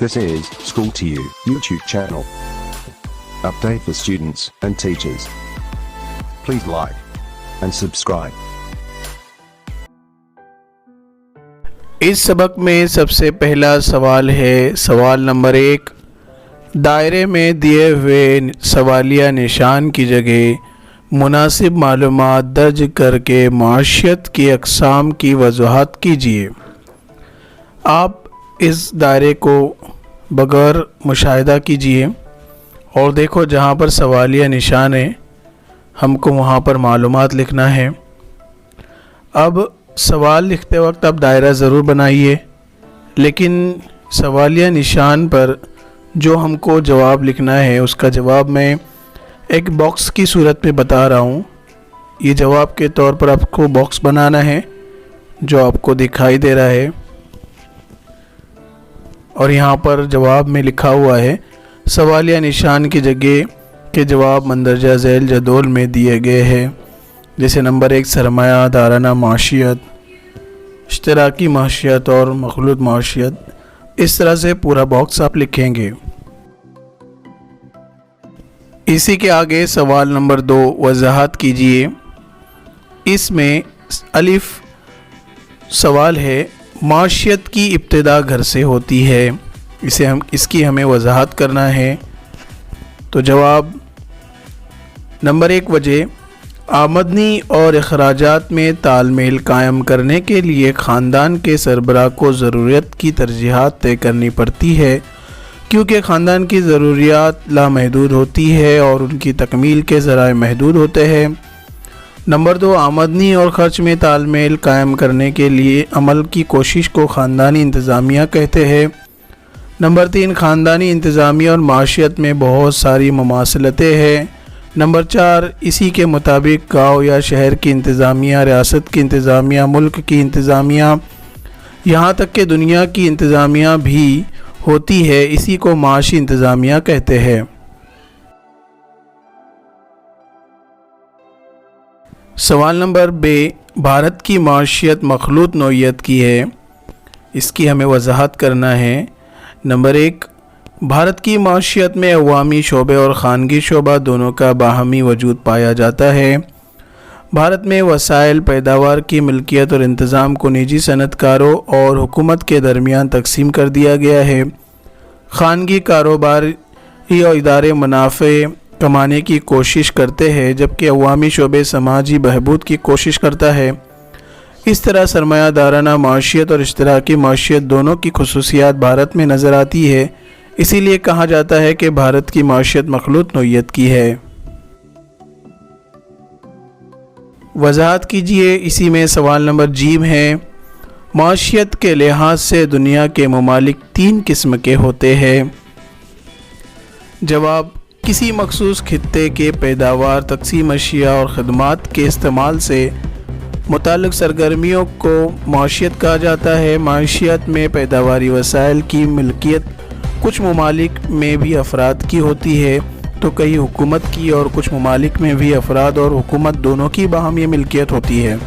This is School to You YouTube channel. Update for students and teachers. Please like and subscribe. इस सबक में सबसे पहला सवाल है सवाल नंबर 1। दायरे में दिए हुए सवालिया निशान की जगह मुनासिब मालूमात दर्ज करके माशियत की अक़साम की वज़ाहत कीजिए। आप इस दायरे को बग़ैर मुशाहिदा कीजिए और देखो जहाँ पर सवालिया निशान है हमको वहाँ पर मालूमात लिखना है। अब सवाल लिखते वक्त आप दायरा ज़रूर बनाइए, लेकिन सवालिया निशान पर जो हमको जवाब लिखना है उसका जवाब मैं एक बॉक्स की सूरत में बता रहा हूँ। ये जवाब के तौर पर आपको बॉक्स बनाना है जो आपको दिखाई दे रहा है और यहाँ पर जवाब में लिखा हुआ है सवालिया निशान की जगह के जवाब मंदरजा झैल जदोल में दिए गए हैं। जैसे नंबर 1 सरमाया दाराना माशियत, इश्तराकी माशियत और मखलूत माशियत। इस तरह से पूरा बॉक्स आप लिखेंगे। इसी के आगे सवाल नंबर 2 वज़ाहत कीजिए। इसमें अलिफ सवाल है माशियत की इब्तिदा घर से होती है, इसकी हमें वज़ाहत करना है। तो जवाब नंबर 1 वजह आमदनी और अखराजात में तालमेल कायम करने के लिए ख़ानदान के सरबराह को ज़रूरत की तरजीहात तय करनी पड़ती है, क्योंकि ख़ानदान की ज़रूरियात लामहदूद होती है और उनकी तकमील के ज़राए महदूद होते हैं। नंबर 2 आमदनी और ख़र्च में तालमेल कायम करने के लिए अमल की कोशिश को ख़ानदानी इंतज़ामिया कहते हैं। नंबर 3 ख़ानदानी इंतज़ामिया और माशियत में बहुत सारी मुमासलतें हैं। नंबर 4 इसी के मुताबिक गाँव या शहर की इंतज़ामिया, रियासत की इंतज़ामिया, मुल्क की इंतज़ामिया, यहाँ तक कि दुनिया की इंतज़ामिया भी होती है। इसी को माशी इंतज़ामिया कहते हैं। सवाल नंबर बे भारत की माशियत मखलूत नौइयत की है, इसकी हमें वज़ाहत करना है। नंबर 1 भारत की माशियत में अवामी शोबे और ख़ानगी शोबा दोनों का बाहमी वजूद पाया जाता है। भारत में वसाइल पैदावार की मिल्कियत और इंतज़ाम को निजी सनतकारों और हुकूमत के दरमियान तकसीम कर दिया गया है। ख़ानगी कारोबारी और इदारे मुनाफ़े कमाने की कोशिश करते हैं, जबकि अवामी शोबे समाजी बहबूद की कोशिश करता है। इस तरह सरमायादाराना माशियत और इश्तराकी माशियत दोनों की खुसूसियात भारत में नज़र आती है। इसीलिए कहा जाता है कि भारत की माशियत मखलूत नौइयत की है। वज़ाहत कीजिए। इसी में सवाल नंबर जीम है माशियत के लिहाज से दुनिया के ममालिक 3 किस्म के होते हैं। जवाब किसी मखसूस खित्ते के पैदावार, तकसीम अशिया और ख़दमात के इस्तेमाल से मुताल्लिक़ सरगर्मियों को माशियत कहा जाता है। माशियत में पैदावारी वसाइल की मिल्कियत कुछ ममालिक में भी अफराद की होती है तो कई हुकूमत की, और कुछ ममालिक में भी अफराद और हुकूमत दोनों की बाहमी मिल्कियत होती है।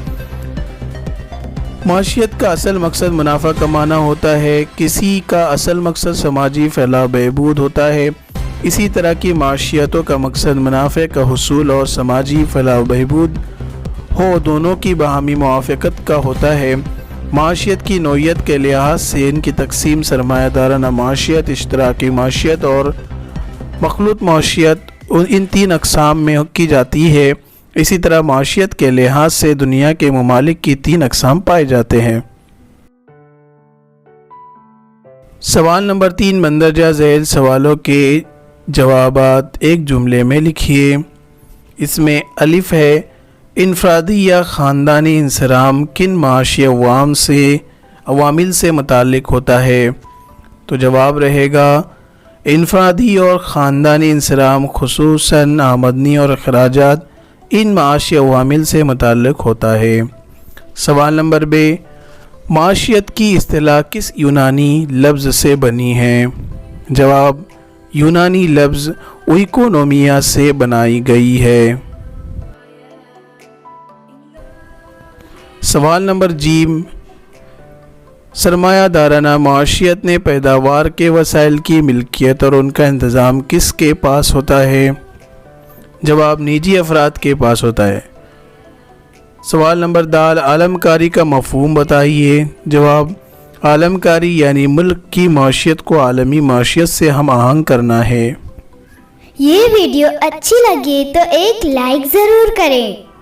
माशियत का असल मकसद मुनाफा कमाना होता है, किसी का असल मकसद समाजी फलाह बहबूद होता है। इसी तरह की माशियतों का मकसद मुनाफे का हुसूल और समाजी फलाह बहबूद हो दोनों की बाहमी मुआफ़क़त का होता है। माशियत की नौइयत के लिहाज से इनकी तकसीम सरमायादाराना माशियत, इश्तराकी माशियत और मखलूत माशियत इन 3 अक़साम में की जाती है। इसी तरह माशियत के लिहाज से दुनिया के ममालिक की 3 अक़साम पाए जाते हैं। सवाल नंबर 3 मंदरजा झैल सवालों के जवाबात एक जुमले में लिखिए। इसमें अलिफ है इनफरादी या ख़ानदानी इंसराम किन माशी अवामिल से मुताल्लिक़ होता है। तो जवाब रहेगा इनफरादी और ख़ानदानी इंसराम खुसूसन आमदनी और अखराजात इन माशी अवामिल से मुताल्लिक़ होता है। सवाल नंबर बे माशियत की इस्तिलाह किस यूनानी लफ्ज़ से बनी है। जवाब यूनानी लफ्ज़ ओइकोनोमिया से बनाई गई है। सवाल नंबर जीम سرمایہ دارانہ معاشیت نے پیداوار کے وسائل کی ملکیت اور ان کا انتظام کس کے پاس ہوتا ہے؟ جواب نجی افراد کے پاس ہوتا ہے۔ سوال نمبر د، عالم کاری کا مفہوم بتائیے۔ جواب عالم کاری یعنی ملک کی معیشت کو عالمی معیشت سے ہم آہنگ کرنا ہے۔ یہ ویڈیو اچھی لگے تو ایک لائک ضرور کریں۔